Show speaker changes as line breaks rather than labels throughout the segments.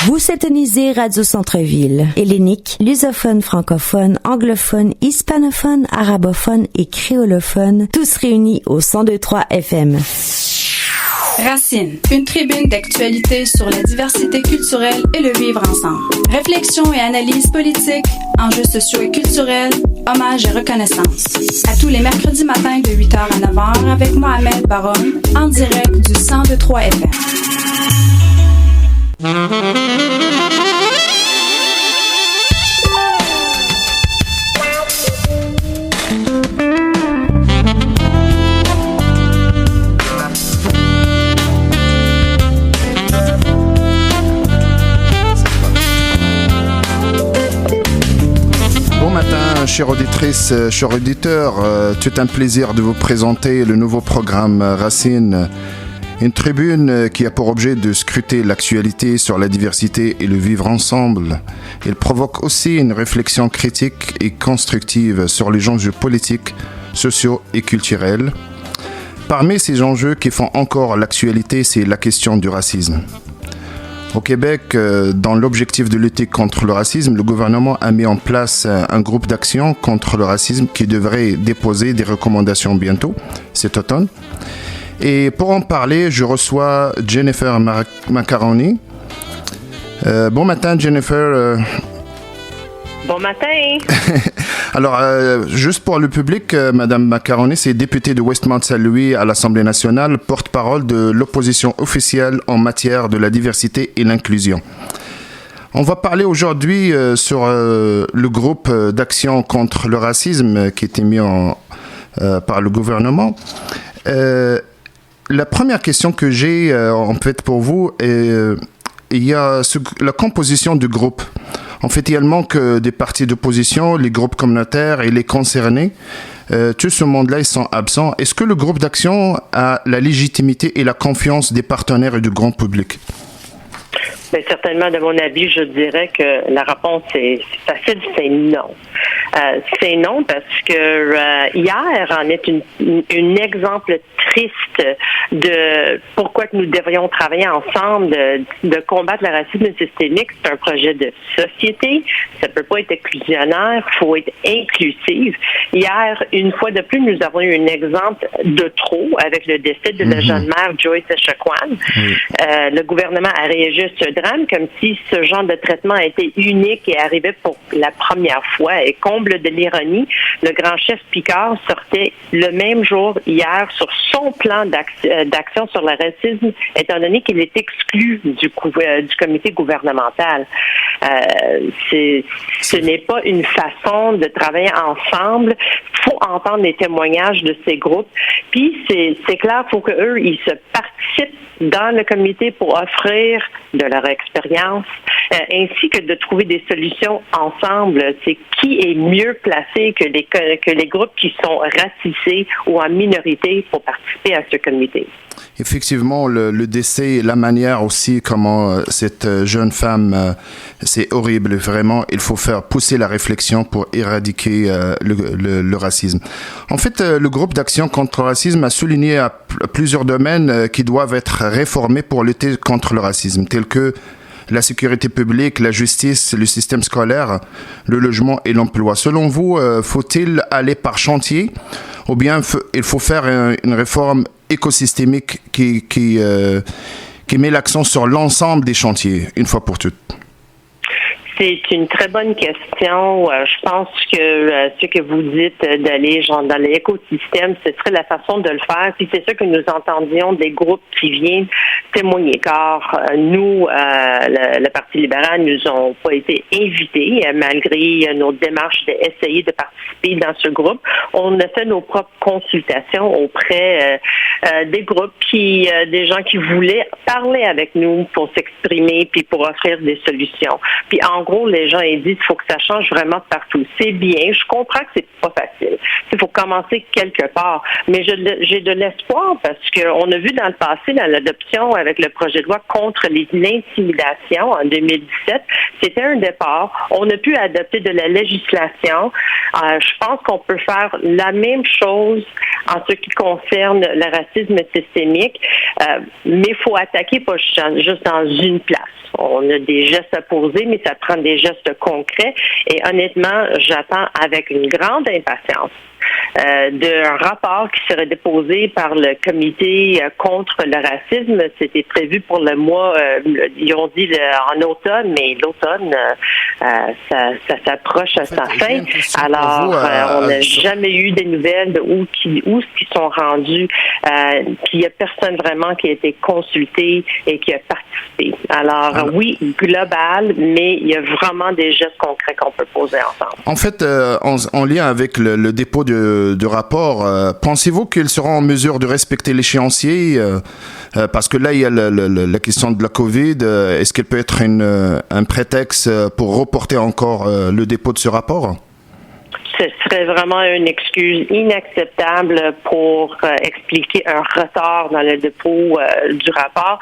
Vous syntonisez Radio Centre-Ville. Hellénique, lusophone, francophone, anglophone, hispanophone, arabophone et créolophone, tous réunis au 102.3 FM.
Racine, une tribune d'actualité sur la diversité culturelle et le vivre ensemble. Réflexion et analyse politique, enjeux sociaux et culturels, hommages et reconnaissance. À tous les mercredis matins de 8h à 9h avec Mohamed Baroum, en direct du 102.3 FM.
Bon matin, chères auditrices, chers auditeurs. C'est un plaisir de vous présenter le nouveau programme Racine. Une tribune qui a pour objet de scruter l'actualité sur la diversité et le vivre ensemble. Il provoque aussi une réflexion critique et constructive sur les enjeux politiques, sociaux et culturels. Parmi ces enjeux qui font encore l'actualité, c'est la question du racisme. Au Québec, dans l'objectif de lutter contre le racisme, le gouvernement a mis en place un groupe d'action contre le racisme qui devrait déposer des recommandations bientôt, cet automne. Et pour en parler, je reçois Jennifer Macaroni. Bon matin, Jennifer.
Bon matin.
Alors, juste pour le public, Madame Macaroni, c'est députée de Westmount-Saint-Louis à l'Assemblée nationale, porte-parole de l'opposition officielle en matière de la diversité et l'inclusion. On va parler aujourd'hui sur le groupe d'action contre le racisme qui a été mis par le gouvernement. La première question que j'ai en fait pour vous, il y a la composition du groupe. En fait, il manque des partis d'opposition, les groupes communautaires et les concernés. Tout ce monde-là, ils sont absents. Est-ce que le groupe d'action a la légitimité et la confiance des partenaires et du grand public?
Bien, certainement, de mon avis, je dirais que la réponse est facile, c'est non. C'est non parce que hier en est une exemple triste de pourquoi que nous devrions travailler ensemble de combattre le racisme systémique. C'est un projet de société, ça peut pas être exclusionnaire, faut être inclusif. Hier, une fois de plus, nous avons eu un exemple de trop avec le décès de la jeune mère Joyce Echaquan. Le gouvernement a réagi à ce drame comme si ce genre de traitement était unique et arrivait pour la première fois. Et comble de l'ironie, le grand chef Picard sortait le même jour hier sur son plan d'action sur le racisme, étant donné qu'il est exclu du comité gouvernemental. Ce n'est pas une façon de travailler ensemble. Il faut entendre les témoignages de ces groupes. Puis c'est clair, il faut qu'eux, ils se participent dans le comité pour offrir de leur expérience, ainsi que de trouver des solutions ensemble. C'est qui est mieux placé que les groupes qui sont racisés ou en minorité pour participer à ce comité.
Effectivement, le décès, la manière aussi comment cette jeune femme, c'est horrible, vraiment. Il faut faire pousser la réflexion pour éradiquer le racisme. En fait, le groupe d'action contre le racisme a souligné à plusieurs domaines qui doivent être réformés pour lutter contre le racisme, tels que la sécurité publique, la justice, le système scolaire, le logement et l'emploi. Selon vous, faut-il aller par chantier ou bien il faut faire une réforme écosystémique qui met l'accent sur l'ensemble des chantiers, une fois pour toutes?
C'est une très bonne question. Je pense que ce que vous dites d'aller dans l'écosystème, ce serait la façon de le faire. Puis c'est sûr que nous entendions des groupes qui viennent témoigner, car nous, le Parti libéral, nous ont pas été invités malgré nos démarches d'essayer de participer dans ce groupe. On a fait nos propres consultations auprès des groupes des gens qui voulaient parler avec nous pour s'exprimer puis pour offrir des solutions. Puis en gros, gros, les gens ils disent qu'il faut que ça change vraiment partout. C'est bien, je comprends que c'est pas facile. Il faut commencer quelque part. Mais j'ai de l'espoir parce qu'on a vu dans le passé, dans l'adoption avec le projet de loi contre l'intimidation en 2017, c'était un départ. On a pu adopter de la législation. Je pense qu'on peut faire la même chose en ce qui concerne le racisme systémique, mais il faut attaquer pas juste dans une place. On a des gestes à poser, mais ça prend des gestes concrets. Et honnêtement, j'attends avec une grande impatience d'un rapport qui serait déposé par le comité contre le racisme. C'était prévu pour le mois, ils ont dit en automne, mais l'automne, ça s'approche à sa fin. Alors, on n'a jamais eu des nouvelles de où ils sont rendus. Puis il n'y a personne vraiment qui a été consulté et qui a participé. Alors, oui, global, mais il y a vraiment des gestes concrets qu'on peut poser ensemble.
En fait, en lien avec le dépôt de rapport, pensez-vous qu'ils seront en mesure de respecter l'échéancier parce que là, il y a la question de la COVID. Est-ce qu'elle peut être un prétexte pour reporter encore le dépôt de ce rapport?
Ce serait vraiment une excuse inacceptable pour expliquer un retard dans le dépôt du rapport.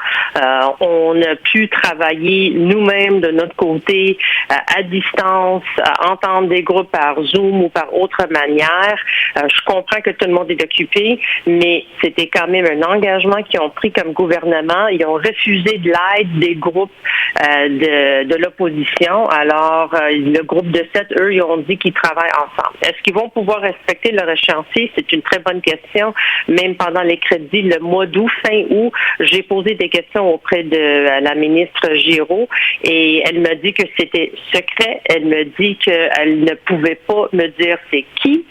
On a pu travailler nous-mêmes de notre côté à distance, entendre des groupes par Zoom ou par autre manière. Je comprends que tout le monde est occupé, mais c'était quand même un engagement qu'ils ont pris comme gouvernement. Ils ont refusé de l'aide des groupes de l'opposition. Alors, le groupe de 7, eux, ils ont dit qu'ils travaillent ensemble. Est-ce qu'ils vont pouvoir respecter leur échéancier? C'est une très bonne question. Même pendant les crédits, le mois d'août, fin août, j'ai posé des questions auprès de la ministre Giraud et elle m'a dit que c'était secret. Elle me dit qu'elle ne pouvait pas me dire c'est qui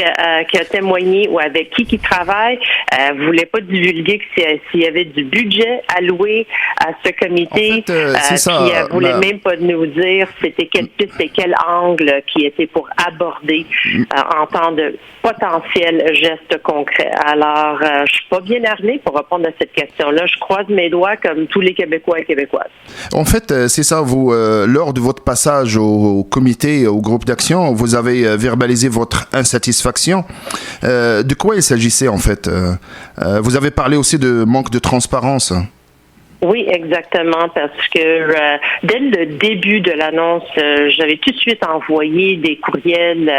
a témoigné ou avec qui travaille. Elle ne voulait pas divulguer s'il y avait du budget alloué à ce comité. En fait, c'est ça. Puis elle ne voulait même pas nous dire c'était quelle piste et quel angle qui était pour aborder en temps de potentiel gestes concrets. Alors, je ne suis pas bien armée pour répondre à cette question-là. Je croise mes doigts comme tous les Québécois et Québécoises.
En fait, c'est ça. Vous, lors de votre passage au comité, au groupe d'action, vous avez verbalisé votre insatisfaction. De quoi il s'agissait en fait? Vous avez parlé aussi de manque de transparence.
Oui, exactement, parce que dès le début de l'annonce, j'avais tout de suite envoyé des courriels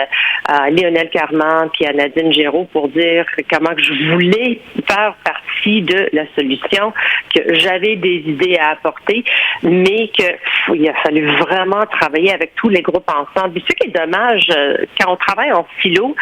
à Lionel Carman puis à Nadine Géraud pour dire comment que je voulais faire partie de la solution, que j'avais des idées à apporter, mais qu'il a fallu vraiment travailler avec tous les groupes ensemble. Et ce qui est dommage, quand on travaille en silo,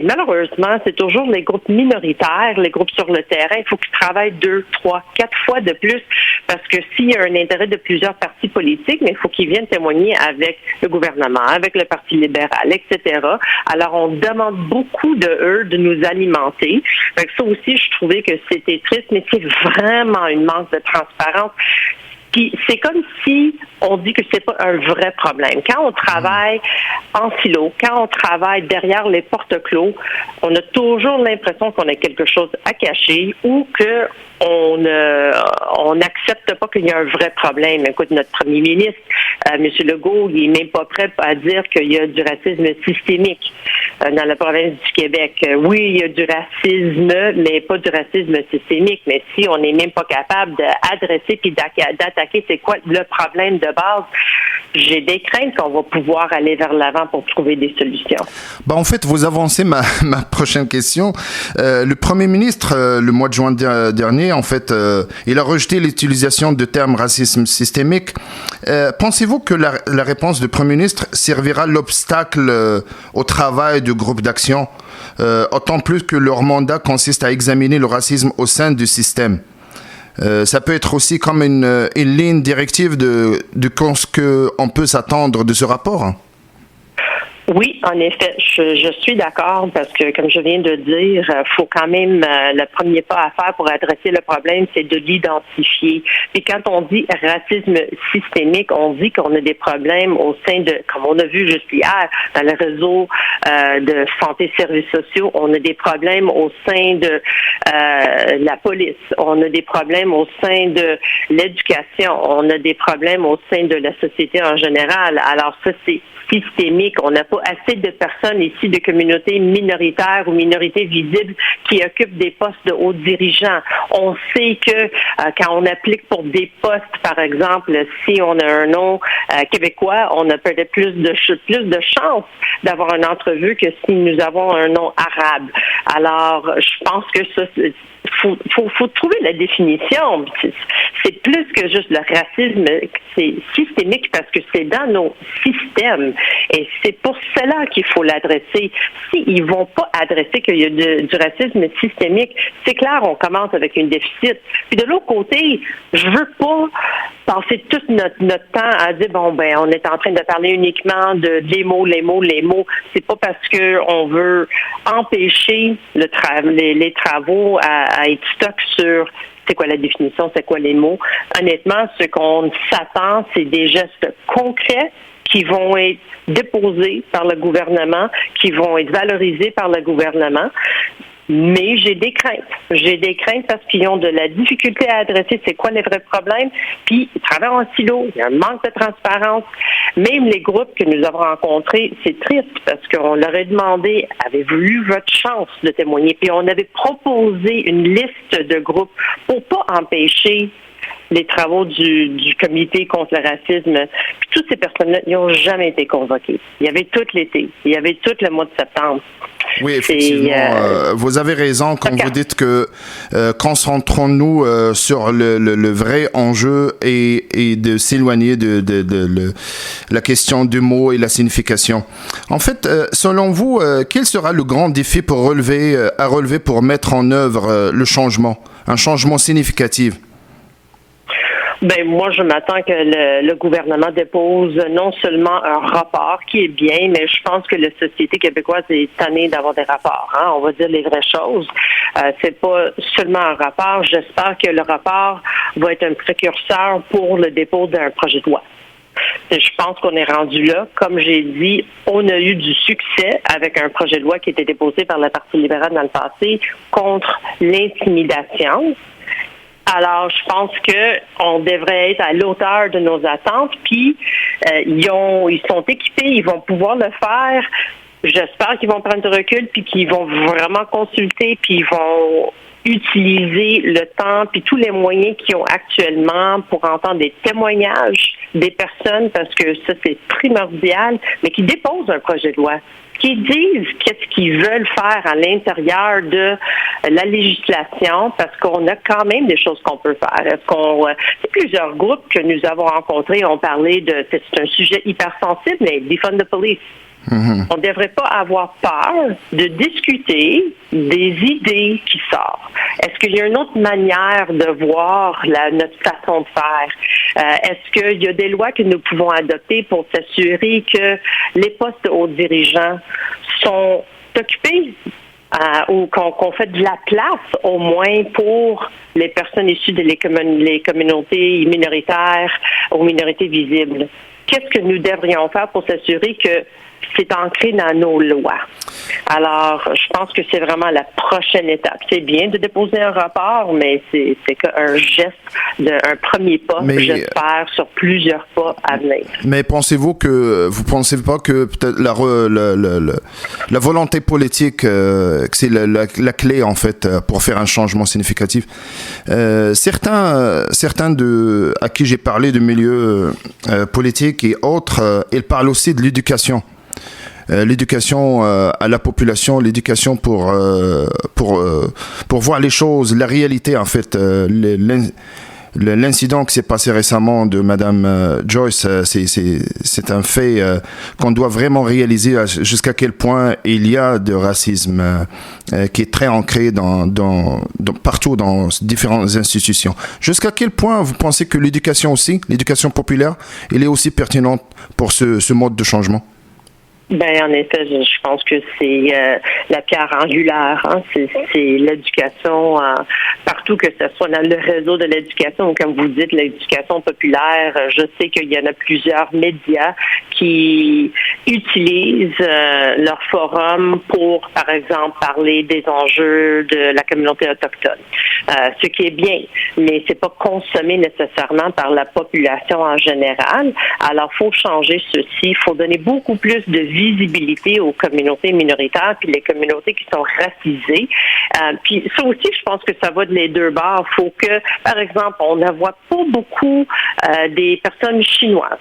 malheureusement, c'est toujours les groupes minoritaires, les groupes sur le terrain. Il faut qu'ils travaillent 2, 3, 4 fois de plus. Parce que s'il y a un intérêt de plusieurs partis politiques, mais il faut qu'ils viennent témoigner avec le gouvernement, avec le Parti libéral, etc. Alors, on demande beaucoup de eux de nous alimenter. Donc, ça aussi, je trouvais que c'était triste, mais c'est vraiment une manque de transparence. Puis c'est comme si on dit que c'est pas un vrai problème. Quand on travaille en silo, quand on travaille derrière les portes clos, on a toujours l'impression qu'on a quelque chose à cacher ou que on n'accepte pas qu'il y a un vrai problème. Écoute, notre premier ministre, M. Legault, il n'est même pas prêt à dire qu'il y a du racisme systémique dans la province du Québec. Oui, il y a du racisme, mais pas du racisme systémique. Mais si on n'est même pas capable d'adresser puis d'attaquer c'est quoi le problème de base, j'ai des craintes qu'on va pouvoir aller vers l'avant pour trouver des solutions.
En fait, vous avancez ma prochaine question. Le Premier ministre, le mois de juin dernier, en fait, il a rejeté l'utilisation de termes racisme systémique. Pensez-vous que la réponse du Premier ministre servira l'obstacle au travail du groupe d'action, autant plus que leur mandat consiste à examiner le racisme au sein du système? Ça peut être aussi comme une ligne directive de ce qu'on peut s'attendre de ce rapport?
Oui, en effet, je suis d'accord parce que, comme je viens de dire, faut quand même le premier pas à faire pour adresser le problème, c'est de l'identifier. Puis quand on dit racisme systémique, on dit qu'on a des problèmes au sein de, comme on a vu juste hier, dans le réseau de santé services sociaux, on a des problèmes au sein de la police, on a des problèmes au sein de l'éducation, on a des problèmes au sein de la société en général. Alors ça, c'est systémique. On n'a pas assez de personnes ici de communautés minoritaires ou minorités visibles qui occupent des postes de hauts dirigeants. On sait que quand on applique pour des postes, par exemple, si on a un nom québécois, on a peut-être plus de chances d'avoir une entrevue que si nous avons un nom arabe. Alors, je pense que ça, faut trouver la définition. C'est plus que juste le racisme, c'est systémique parce que c'est dans nos systèmes. Et c'est pour cela qu'il faut l'adresser. S'ils vont pas adresser qu'il y a du racisme systémique, c'est clair, on commence avec un déficit. Puis de l'autre côté, je veux pas passer tout notre temps à dire, bon, ben, on est en train de parler uniquement de les mots. C'est pas parce que on veut empêcher les travaux à être stock sur c'est quoi la définition, c'est quoi les mots. Honnêtement, ce qu'on s'attend, c'est des gestes concrets qui vont être déposés par le gouvernement, qui vont être valorisés par le gouvernement. Mais j'ai des craintes. J'ai des craintes parce qu'ils ont de la difficulté à adresser c'est quoi les vrais problèmes. Puis, ils travaillent en silo. Il y a un manque de transparence. Même les groupes que nous avons rencontrés, c'est triste parce qu'on leur a demandé, avez-vous eu votre chance de témoigner? Puis, on avait proposé une liste de groupes pour pas empêcher les travaux du comité contre le racisme. Puis, toutes ces personnes-là, ils n'ont jamais été convoquées. Il y avait tout l'été. Il y avait tout le mois de septembre.
Oui, effectivement, vous avez raison quand vous dites que concentrons-nous sur le vrai enjeu et de s'éloigner de la question du mot et la signification. En fait, selon vous, quel sera le grand défi à relever pour mettre en œuvre un changement significatif?
Ben moi, je m'attends que le gouvernement dépose non seulement un rapport qui est bien, mais je pense que la société québécoise est tannée d'avoir des rapports. Hein? On va dire les vraies choses. C'est pas seulement un rapport. J'espère que le rapport va être un précurseur pour le dépôt d'un projet de loi. Je pense qu'on est rendu là. Comme j'ai dit, on a eu du succès avec un projet de loi qui a été déposé par le Parti libéral dans le passé contre l'intimidation. Alors, je pense qu'on devrait être à l'auteur de nos attentes. Puis, ils sont équipés, ils vont pouvoir le faire. J'espère qu'ils vont prendre du recul, puis qu'ils vont vraiment consulter, puis ils vont utiliser le temps, puis tous les moyens qu'ils ont actuellement pour entendre des témoignages des personnes, parce que ça, c'est primordial, mais qui déposent un projet de loi, qui disent qu'est-ce qu'ils veulent faire à l'intérieur de la législation, parce qu'on a quand même des choses qu'on peut faire. Plusieurs groupes que nous avons rencontrés ont parlé c'est un sujet hyper sensible, mais defund the police. Mm-hmm. On ne devrait pas avoir peur de discuter des idées qui sortent. Est-ce qu'il y a une autre manière de voir notre façon de faire? Est-ce qu'il y a des lois que nous pouvons adopter pour s'assurer que les postes de hauts dirigeants sont occupés ou qu'on fait de la place au moins pour les personnes issues de les communautés minoritaires ou minorités visibles? Qu'est-ce que nous devrions faire pour s'assurer que c'est ancré dans nos lois? Alors, je pense que c'est vraiment la prochaine étape. C'est bien de déposer un rapport, mais c'est qu'un geste, un premier pas, j'espère, sur plusieurs pas à venir.
Mais vous pensez pas que peut-être la volonté politique, que c'est la clé, en fait, pour faire un changement significatif? Certains à qui j'ai parlé de milieux politiques et autres, ils parlent aussi de l'éducation. L'éducation à la population, l'éducation pour voir les choses, la réalité en fait. L'incident qui s'est passé récemment de Madame Joyce, c'est un fait qu'on doit vraiment réaliser jusqu'à quel point il y a de racisme qui est très ancré partout dans différentes institutions. Jusqu'à quel point vous pensez que l'éducation populaire, elle est aussi pertinente pour ce mode de changement?
Ben, en effet, je pense que c'est la pierre angulaire. Hein? C'est l'éducation partout, que ce soit dans le réseau de l'éducation ou, comme vous dites, l'éducation populaire. Je sais qu'il y en a plusieurs médias qui utilisent leur forum pour, par exemple, parler des enjeux de la communauté autochtone. Ce qui est bien, mais c'est pas consommé nécessairement par la population en général. Alors, il faut changer ceci. Il faut donner beaucoup plus de visibilité aux communautés minoritaires puis les communautés qui sont racisées. Puis ça aussi, je pense que ça va de les deux bords. Il faut que, par exemple, on ne voit pas beaucoup des personnes chinoises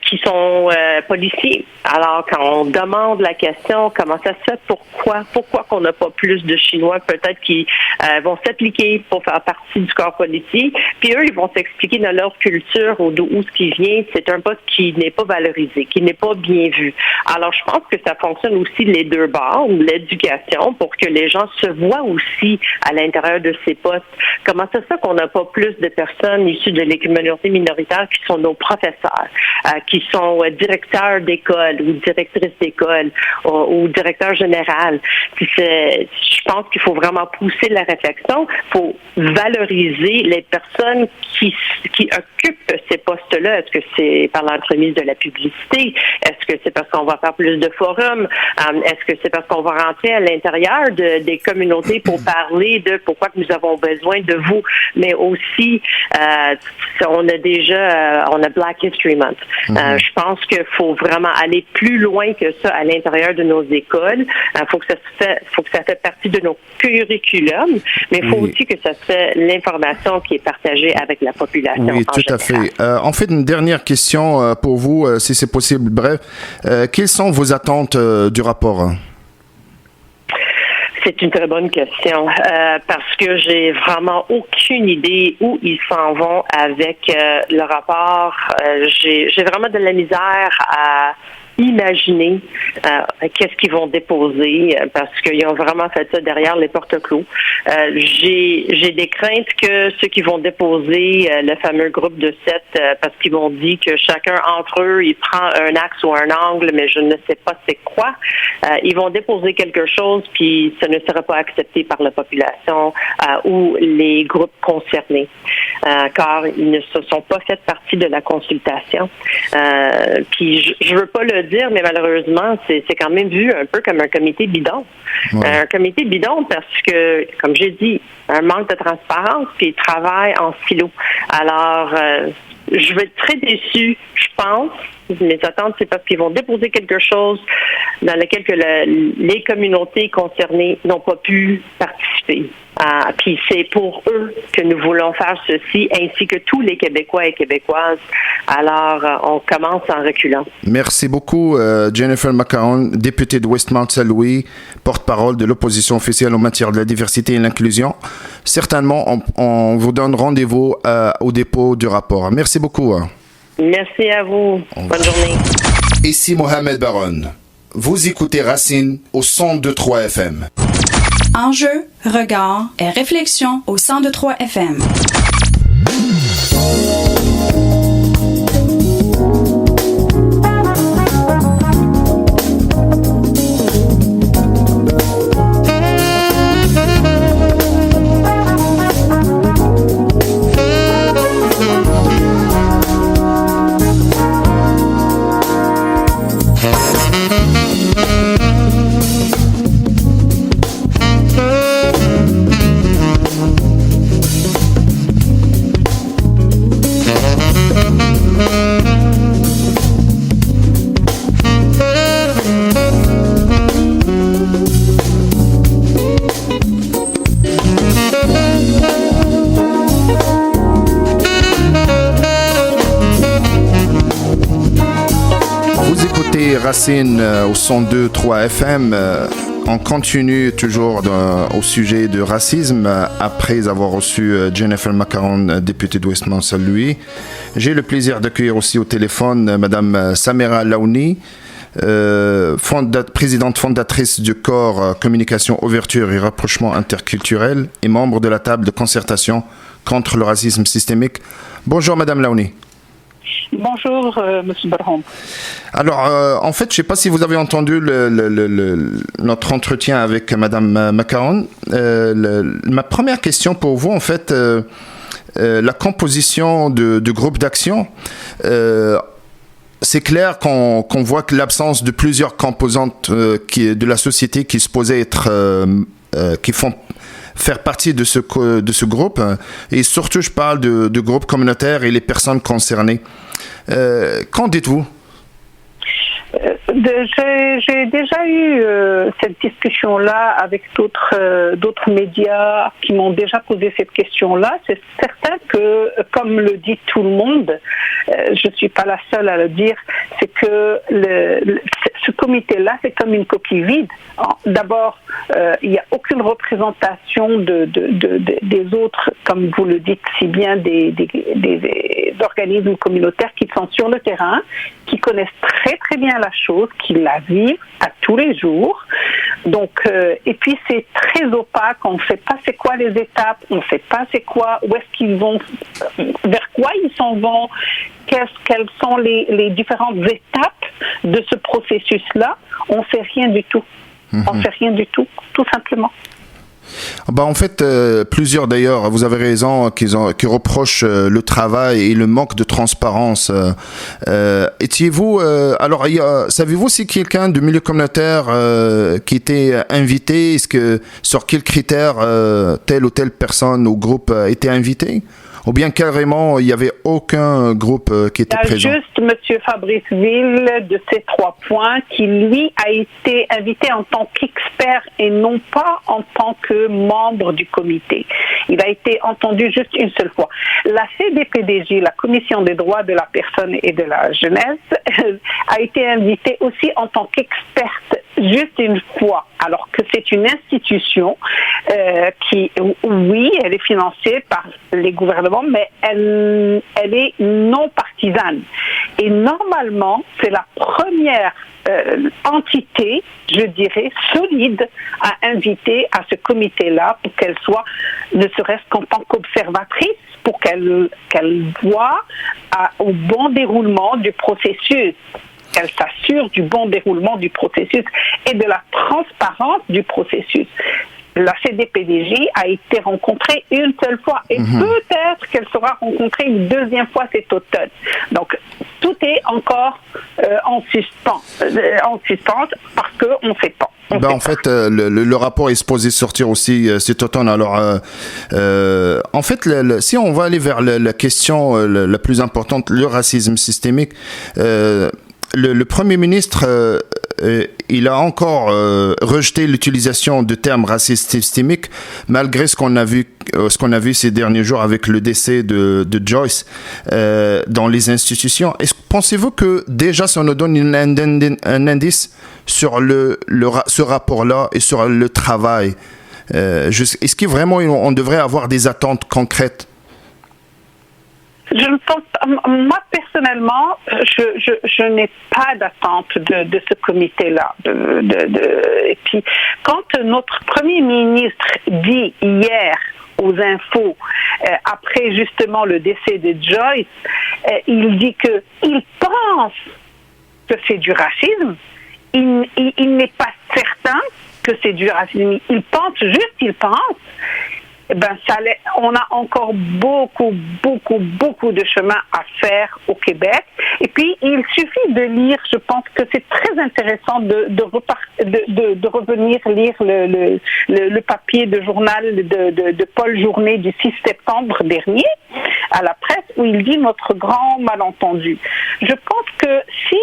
qui sont policiers. Alors, quand on demande la question, comment ça se fait, pourquoi qu'on n'a pas plus de Chinois peut-être qui vont s'appliquer pour faire partie du corps policier, puis eux, ils vont s'expliquer dans leur culture ou d'où ce qui vient, c'est un poste qui n'est pas valorisé, qui n'est pas bien vu. Alors, je pense que ça fonctionne aussi les deux bords, l'éducation, pour que les gens se voient aussi à l'intérieur de ces postes. Comment ça se fait qu'on n'a pas plus de personnes issues de les communautés minoritaires qui sont nos professeurs, qui sont directeurs d'école ou directrices d'école ou directeurs général. Je pense qu'il faut vraiment pousser la réflexion. Il faut valoriser les personnes qui occupent ces postes-là. Est-ce que c'est par l'entremise de la publicité? Est-ce que c'est parce qu'on va faire plus de forums? Est-ce que c'est parce qu'on va rentrer à l'intérieur des communautés pour parler de pourquoi que nous avons besoin de vous? Mais aussi, on a Black History Month. Je pense qu'il faut vraiment aller plus loin que ça à l'intérieur de nos écoles. Faut que ça fait partie de nos curriculums, mais il faut aussi que ça fait l'information qui est partagée avec la population.
Oui, tout à fait. En fait, une dernière question pour vous, si c'est possible. Bref, quelles sont vos attentes du rapport?
C'est une très bonne question parce que j'ai vraiment aucune idée où ils s'en vont avec le rapport. J'ai vraiment de la misère à imaginer qu'est-ce qu'ils vont déposer parce qu'ils ont vraiment fait ça derrière les portes clos. J'ai des craintes que ceux qui vont déposer le fameux groupe de 7 parce qu'ils m'ont dit que chacun entre eux, il prend un axe ou un angle, mais je ne sais pas c'est quoi. Ils vont déposer quelque chose puis ça ne sera pas accepté par la population ou les groupes concernés car ils ne se sont pas fait partie de la consultation. Puis je veux pas le dire, mais malheureusement, c'est quand même vu un peu comme un comité bidon. Ouais. Un comité bidon parce que, comme j'ai dit, un manque de transparence, puis ils travaillent en silo. Alors, je vais être très déçue, je pense. Mes attentes, c'est parce qu'ils vont déposer quelque chose dans lequel que les communautés concernées n'ont pas pu participer. Puis c'est pour eux que nous voulons faire ceci, ainsi que tous les Québécois et Québécoises. Alors, on commence en reculant.
Merci beaucoup, Jennifer McCahon, députée de Westmount-Saint-Louis, porte-parole de l'opposition officielle en matière de la diversité et l'inclusion. Certainement, on vous donne rendez-vous au dépôt du rapport. Merci beaucoup.
Merci à vous. Bonne journée.
Ici Mohamed Baron. Vous écoutez Racine au 102.3 FM.
Enjeux, regards et réflexions au 102.3 FM.
Racine au 102.3 FM. On continue toujours au sujet de racisme après avoir reçu Jennifer McCahon, députée de Westmount-Saint-Louis. J'ai le plaisir d'accueillir aussi au téléphone Madame Samira Laouni, présidente fondatrice du corps Communication, Ouverture et Rapprochement Interculturel et membre de la table de concertation contre le racisme systémique. Bonjour Madame Laouni.
Bonjour, Monsieur Barham.
Alors, en fait, je ne sais pas si vous avez entendu notre entretien avec Madame Macaron. Ma première question pour vous, en fait, la composition de groupes d'action. C'est clair qu'on voit que l'absence de plusieurs composantes de la société qui supposaient être, qui font faire partie de ce groupe, et surtout je parle de groupes communautaires et les personnes concernées. Qu'en dites-vous?
J'ai déjà eu cette discussion-là avec d'autres médias qui m'ont déjà posé cette question-là. C'est certain que, comme le dit tout le monde, je ne suis pas la seule à le dire, c'est que ce comité-là, c'est comme une coquille vide. D'abord, il n'y a aucune représentation des autres, comme vous le dites si bien, des organismes communautaires qui sont sur le terrain, qui connaissent très très bien la chose, qui la vivent à tous les jours. Donc, et puis c'est très opaque, on ne sait pas c'est quoi les étapes, on ne sait pas c'est quoi, où est-ce qu'ils vont, vers quoi ils s'en vont, quelles sont les différentes étapes de ce processus-là. On ne sait rien du tout. On ne sait rien du tout, tout simplement.
En fait, plusieurs d'ailleurs, vous avez raison, qui reprochent le travail et le manque de transparence. Étiez-vous, alors, savez-vous si quelqu'un du milieu communautaire qui était invité, sur quels critères telle ou telle personne ou groupe était invité? Ou bien carrément, il n'y avait aucun groupe qui était présent?
Juste M. Fabrice Ville, de ces 3 points, qui lui a été invité en tant qu'expert et non pas en tant que membre du comité. Il a été entendu juste une seule fois. La CDPDJ, la Commission des droits de la personne et de la jeunesse, a été invitée aussi en tant qu'experte juste une fois, alors que c'est une institution qui, oui, elle est financée par les gouvernements, mais elle est non partisane. Et normalement, c'est la première entité, je dirais, solide à inviter à ce comité-là pour qu'elle soit, ne serait-ce qu'en tant qu'observatrice, pour qu'elle voie au bon déroulement du processus, qu'elle s'assure du bon déroulement du processus et de la transparence du processus. La CDPDJ a été rencontrée une seule fois et peut-être qu'elle sera rencontrée une deuxième fois cet automne. Donc, tout est encore en suspens parce qu'on ne sait pas.
En fait, le rapport est supposé sortir aussi cet automne. Alors, en fait, si on va aller vers la question la plus importante, le racisme systémique, le Premier ministre, il a encore rejeté l'utilisation de termes racistes systémiques, malgré ce qu'on a vu ces derniers jours avec le décès de Joyce dans les institutions. Pensez-vous que déjà ça nous donne un indice sur ce rapport-là et sur le travail? Est-ce que vraiment on devrait avoir des attentes concrètes?
Je ne pense pas. Moi, personnellement, je n'ai pas d'attente de ce comité-là. Et puis, quand notre Premier ministre dit hier aux infos, après justement le décès de Joyce, il dit qu'il pense que c'est du racisme. Il n'est pas certain que c'est du racisme. Il pense. On a encore beaucoup de chemin à faire au Québec. Et puis, il suffit de lire, je pense que c'est très intéressant de revenir lire le papier de journal de Paul Journet du 6 septembre dernier à la presse, où il dit notre grand malentendu. Je pense que si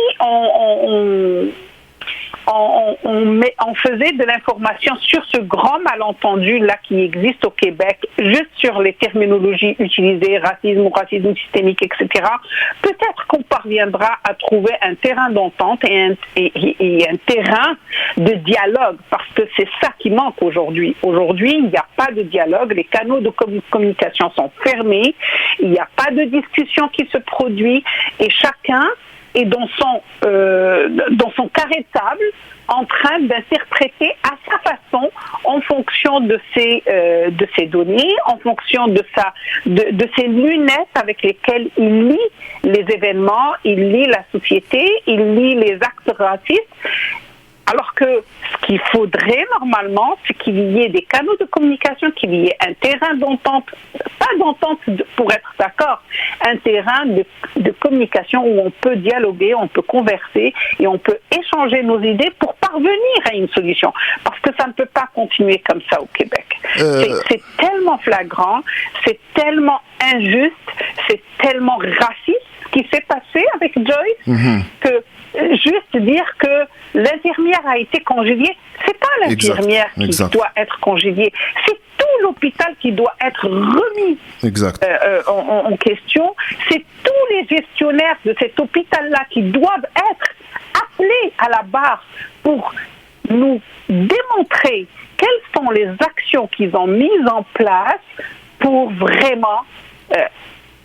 on faisait de l'information sur ce grand malentendu-là qui existe au Québec, juste sur les terminologies utilisées, racisme ou racisme systémique, etc., peut-être qu'on parviendra à trouver un terrain d'entente et un terrain de dialogue, parce que c'est ça qui manque aujourd'hui. Aujourd'hui, il n'y a pas de dialogue, les canaux de communication sont fermés, il n'y a pas de discussion qui se produit, et chacun est dans son carré de sable, en train d'interpréter à sa façon, en fonction de ses données, en fonction de ses lunettes avec lesquelles il lit les événements, il lit la société, il lit les actes racistes. Alors que ce qu'il faudrait normalement, c'est qu'il y ait des canaux de communication, qu'il y ait un terrain d'entente, pas d'entente pour être d'accord, un terrain de communication où on peut dialoguer, on peut converser et on peut échanger nos idées pour parvenir à une solution. Parce que ça ne peut pas continuer comme ça au Québec. C'est tellement flagrant, c'est tellement injuste, c'est tellement raciste ce qui s'est passé avec Joyce que juste dire que l'infirmière a été congédiée, c'est pas l'infirmière qui doit être congédiée, c'est tout l'hôpital qui doit être remis en question, c'est tous les gestionnaires de cet hôpital-là qui doivent être appelés à la barre pour nous démontrer quelles sont les actions qu'ils ont mises en place pour vraiment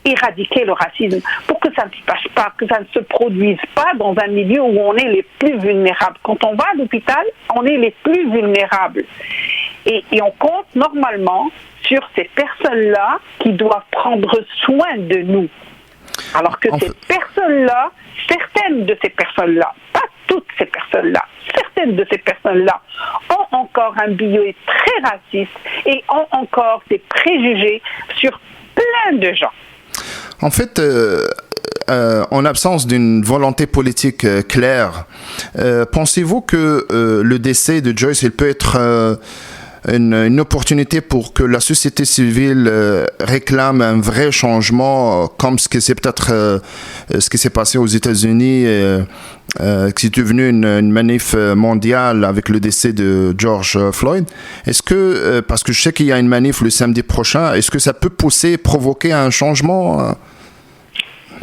éradiquer le racisme, pour que ça ne se passe pas, que ça ne se produise pas dans un milieu où on est les plus vulnérables. Quand on va à l'hôpital, on est les plus vulnérables. Et on compte normalement sur ces personnes-là qui doivent prendre soin de nous. Alors que ces personnes-là, certaines de ces personnes-là, pas toutes ces personnes-là, certaines de ces personnes-là ont encore un biais très raciste et ont encore des préjugés sur plein de gens.
En fait, en absence d'une volonté politique claire, pensez-vous que le décès de Joyce, il peut être une opportunité pour que la société civile réclame un vrai changement, comme ce qui s'est passé aux États-Unis, qui est devenu une manif mondiale avec le décès de George Floyd? Est-ce que, parce que je sais qu'il y a une manif le samedi prochain, est-ce que ça peut provoquer un changement?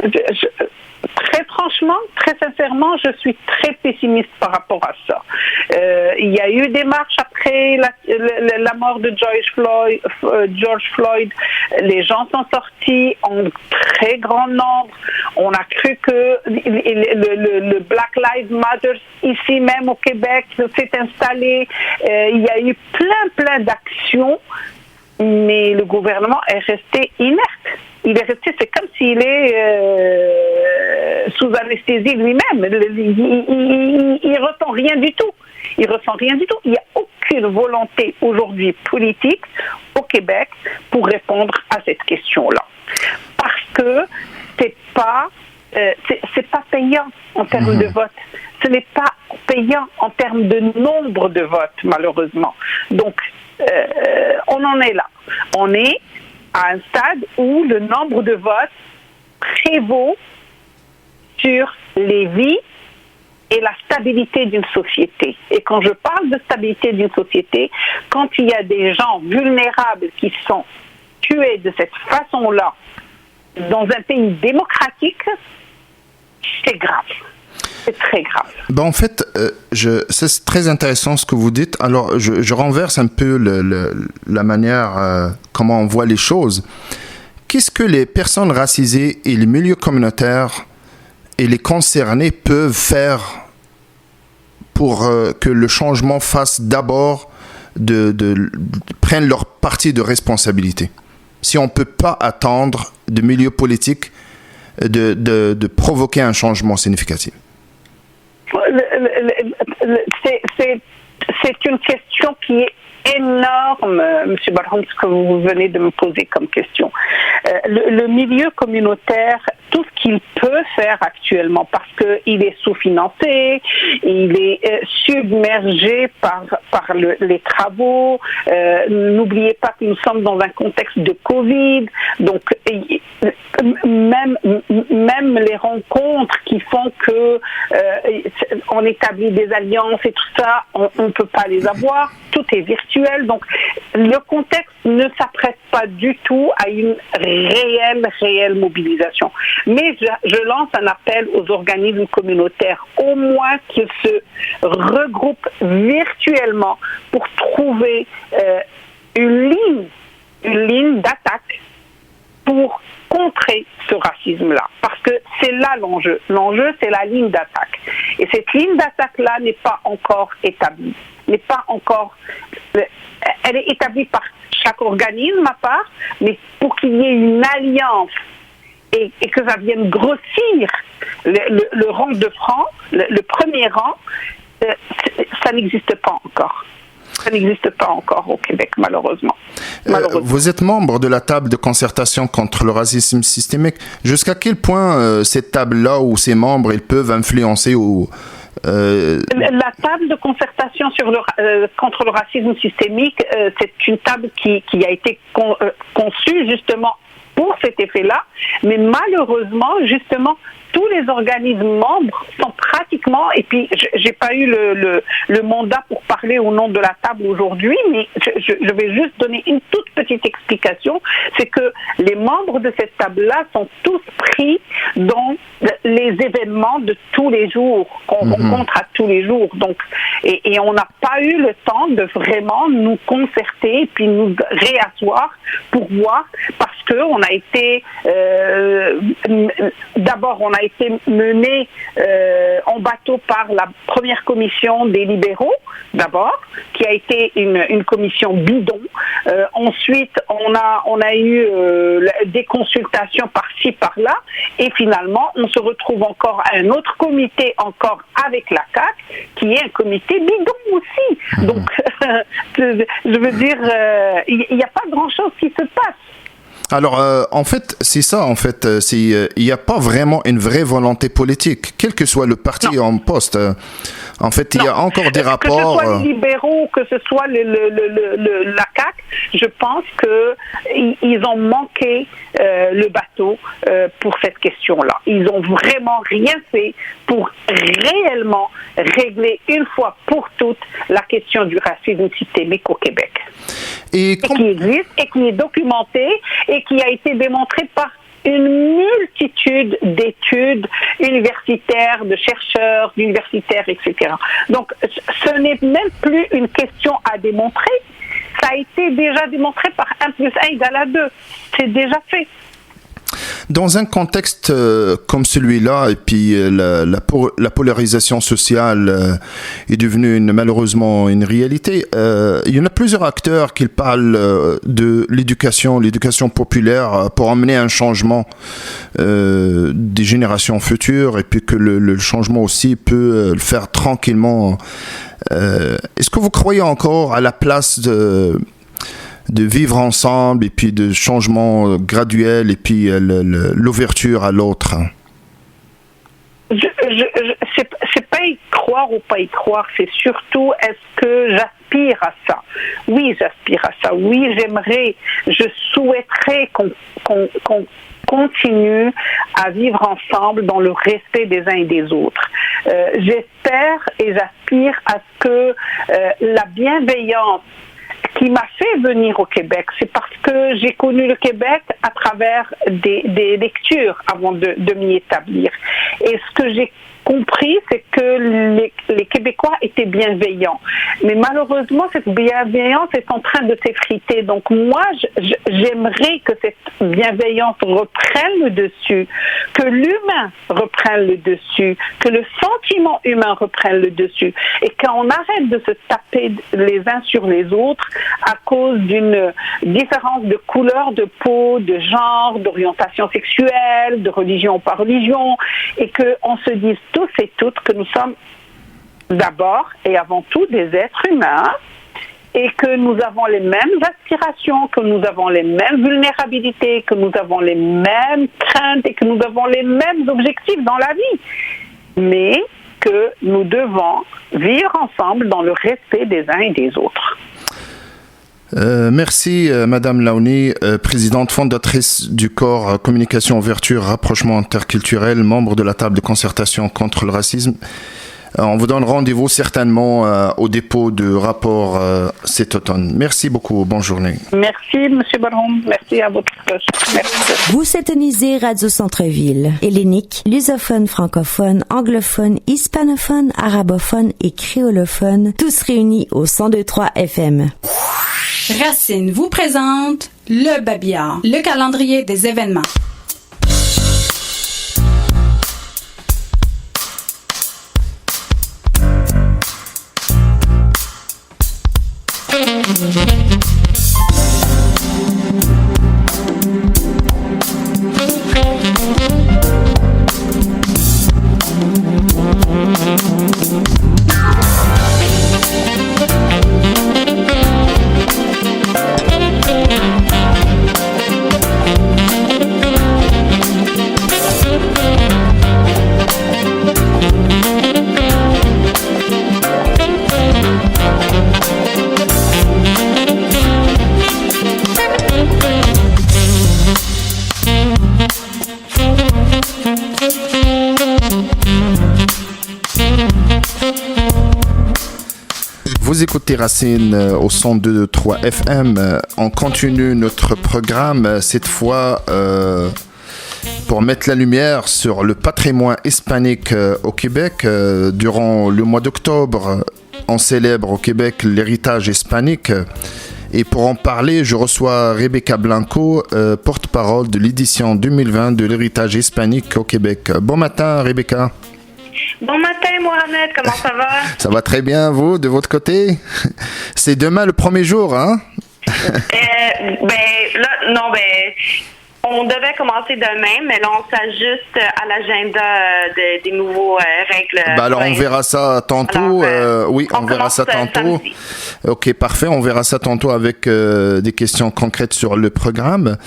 Très franchement, très sincèrement, je suis très pessimiste par rapport à ça. Il y a eu des marches après la mort de George Floyd. Les gens sont sortis en très grand nombre. On a cru que le Black Lives Matter ici même au Québec s'est installé. Il y a eu plein d'actions, mais le gouvernement est resté inerte. Il est resté, c'est comme s'il est sous anesthésie lui-même. Il ressent rien du tout. Il n'y a aucune volonté aujourd'hui politique au Québec pour répondre à cette question-là. Parce que c'est pas payant en termes de vote. Ce n'est pas payant en termes de nombre de votes, malheureusement. Donc, on en est là. On est à un stade où le nombre de votes prévaut sur les vies et la stabilité d'une société. Et quand je parle de stabilité d'une société, quand il y a des gens vulnérables qui sont tués de cette façon-là dans un pays démocratique, c'est grave. C'est très grave.
Ben en fait, c'est très intéressant ce que vous dites. Alors, je renverse un peu la manière comment on voit les choses. Qu'est-ce que les personnes racisées et les milieux communautaires et les concernés peuvent faire pour que le changement fasse d'abord prennent leur partie de responsabilité? Si on ne peut pas attendre de milieux politiques de provoquer un changement significatif.
C'est une question qui est énorme, M. Barham, ce que vous venez de me poser comme question. Le milieu communautaire, tout ce qu'il peut faire actuellement, parce qu'il est sous-financé, il est submergé par les travaux. N'oubliez pas que nous sommes dans un contexte de Covid, donc même les rencontres qui font que on établit des alliances et tout ça, on ne peut pas les avoir. Tout est virtuel, donc le contexte ne s'apprête pas du tout à une réelle mobilisation. Mais je lance un appel aux organismes communautaires, au moins qu'ils se regroupent virtuellement pour trouver une ligne d'attaque pour contrer ce racisme-là. Parce que c'est là l'enjeu. L'enjeu, c'est la ligne d'attaque. Et cette ligne d'attaque-là n'est pas encore établie. Elle est établie par chaque organisme à part, mais pour qu'il y ait une alliance et que ça vienne grossir le rang de franc, le premier rang, ça n'existe pas encore. Ça n'existe pas encore au Québec, malheureusement.
Vous êtes membre de la table de concertation contre le racisme systémique. Jusqu'à quel point cette table-là ou ces membres, ils peuvent influencer
La table de concertation contre le racisme systémique, c'est une table qui a été conçue justement pour cet effet-là, mais malheureusement, justement, tous les organismes membres sont pratiquement, et puis j'ai pas eu le mandat pour parler au nom de la table aujourd'hui, mais je vais juste donner une toute petite explication, c'est que les membres de cette table-là sont tous pris dans les événements de tous les jours, qu'on rencontre à tous les jours, donc, et on n'a pas eu le temps de vraiment nous concerter, et puis nous réasseoir pour voir, parce que on a été, d'abord on a été mené en bateau par la première commission des libéraux, d'abord, qui a été une commission bidon. Ensuite, on a eu des consultations par-ci, par-là, et finalement, on se retrouve encore à un autre comité, encore avec la CAQ, qui est un comité bidon aussi. Donc, je veux dire, il n'y a pas grand-chose qui se passe.
Alors, en fait, c'est ça, en fait. Il n'y a pas vraiment une vraie volonté politique, quel que soit le parti en poste. En fait, il y a encore des rapports...
Que ce soit les libéraux, que ce soit la CAQ, je pense qu'ils ont manqué le bateau pour cette question-là. Ils n'ont vraiment rien fait pour réellement régler une fois pour toutes la question du racisme systémique au Québec. Et qui existe, et qui est documenté, et qui a été démontré par une multitude d'études universitaires, de chercheurs, d'universitaires, etc. Donc, ce n'est même plus une question à démontrer. Ça a été déjà démontré par 1 + 1 = 2. C'est déjà fait.
Dans un contexte comme celui-là, et puis la polarisation sociale est devenue malheureusement une réalité, il y en a plusieurs acteurs qui parlent de l'éducation populaire pour amener un changement des générations futures, et puis que le changement aussi peut le faire tranquillement. Est-ce que vous croyez encore à la place de vivre ensemble, et puis de changement graduel, et puis l'ouverture à l'autre?
C'est pas y croire ou pas y croire, c'est surtout est-ce que j'aspire à ça? Oui, j'aspire à ça. Oui, je souhaiterais qu'on continue à vivre ensemble dans le respect des uns et des autres. J'espère et j'aspire à ce que la bienveillance qui m'a fait venir au Québec, c'est parce que j'ai connu le Québec à travers des lectures avant de m'y établir. Et ce que j'ai compris, c'est que les Québécois étaient bienveillants. Mais malheureusement, cette bienveillance est en train de s'effriter. Donc moi, j'aimerais que cette bienveillance reprenne le dessus, que l'humain reprenne le dessus, que le sentiment humain reprenne le dessus. Et qu'on arrête de se taper les uns sur les autres à cause d'une différence de couleur de peau, de genre, d'orientation sexuelle, de religion par religion, et qu'on se dise tous et toutes que nous sommes d'abord et avant tout des êtres humains, et que nous avons les mêmes aspirations, que nous avons les mêmes vulnérabilités, que nous avons les mêmes craintes et que nous avons les mêmes objectifs dans la vie, mais que nous devons vivre ensemble dans le respect des uns et des autres.
Merci Madame Laouni, présidente fondatrice du corps Communication, Ouverture, Rapprochement interculturel, membre de la table de concertation contre le racisme. On vous donne rendez-vous certainement au dépôt de rapport cet automne. Merci beaucoup, bonne journée.
Merci M. Baron, merci à votre merci.
Vous syntonisez Radio Centre-Ville, hellénique, lusophone, francophone, anglophone, hispanophone, arabophone et créolophone, tous réunis au 102.3 FM.
Racine vous présente le Babillard, le calendrier des événements.
Vous écoutez Racine au 102.3 FM. On continue notre programme, cette fois pour mettre la lumière sur le patrimoine hispanique au Québec. Durant le mois d'octobre, on célèbre au Québec l'héritage hispanique. Et pour en parler, je reçois Rebecca Blanco, porte-parole de l'édition 2020 de l'héritage hispanique au Québec. Bon matin, Rebecca.
Bon matin, Mohamed, comment ça va?
Ça va très bien, vous, de votre côté? C'est demain le premier jour, hein?
On devait commencer demain, mais là, on s'ajuste à l'agenda des nouveaux règles.
Alors, on verra ça tantôt. On verra ça tantôt.
Samedi.
OK, parfait. On verra ça tantôt avec des questions concrètes sur le programme.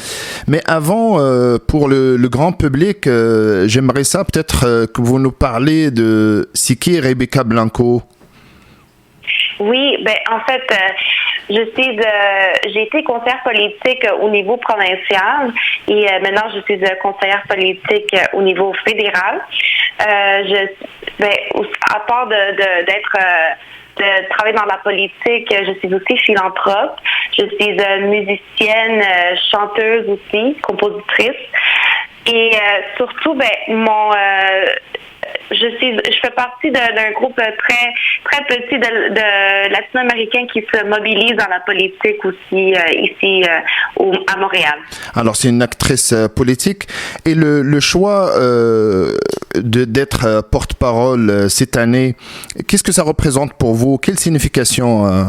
Mais avant, pour le grand public, j'aimerais ça peut-être que vous nous parlez de c'est qui Rebecca Blanco.
Oui, en fait, j'ai été conseillère politique au niveau provincial et maintenant je suis conseillère politique au niveau fédéral. À part de travailler dans la politique, je suis aussi philanthrope. Je suis musicienne, chanteuse aussi, compositrice. Et surtout, je fais partie d'un groupe très très petit de latino-américains qui se mobilisent dans la politique aussi ici à Montréal.
Alors c'est une actrice politique et le choix d'être porte-parole cette année, qu'est-ce que ça représente pour vous? Quelle signification?